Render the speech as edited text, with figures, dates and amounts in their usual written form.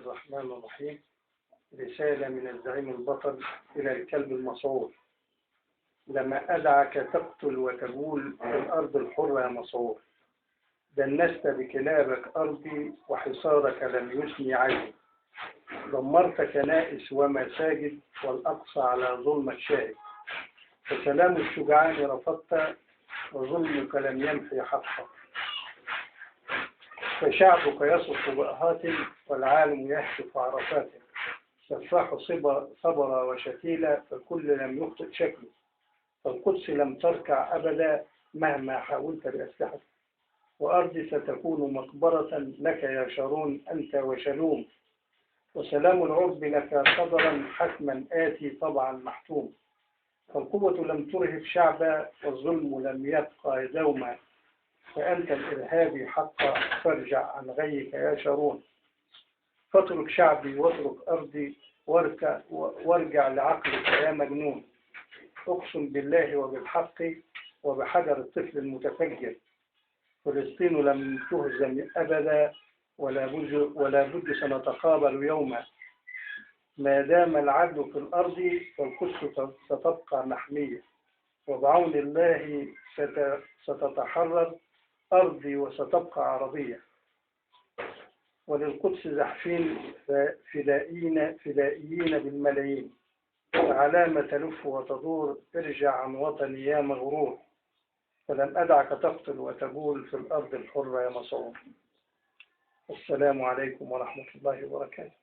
الرحمن الرحيم. رسالة من الزعيم البطل إلى الكلب المسعور: لما أدعك تقتل وتجول في الأرض الحرة يا مسعور، دنست بكلابك أرضي وحصارك لم يثني عيني، دمرت كنائس ومساجد والأقصى على ظلمك شاهد، فسلام الشجعان رفضت وظلمك لم يمحي حقك، فشعبك يصف بأهات والعالم يهتف عرفات، سفاح صبر وشتيلة فالكل لم يخطئ شكله، فالقدس لم تركع أبدا مهما حاولت بأسلحتك، وأرضي ستكون مقبرة لك يا شارون أنت وشلوم، وسلام العرب لك قدرا حتما آتي طبعا محتوم، فالقوة لم ترهب شعبا والظلم لم يبقى دوما، فأنت الإرهابي حقا فارجع عن غيك يا شارون، فاترك شعبي واترك أرضي وارجع لعقلك يا مجنون، أقسم بالله وبالحق وبحجر الطفل المتفجر، فلسطين لم تهزم أبدا ولا بد سنتقابل يوما، ما دام العدل في الأرض فالقدس ستبقى محمية، وبعون الله ستتحرر أرضي وستبقى عربية، وللقدس زحفين فدائيين بالملايين، علامة تلف وتدور ارجع عن وطني يا مغرور، فلم أدعك تقتل وتبول في الأرض الحرة يا مسعور. السلام عليكم ورحمة الله وبركاته.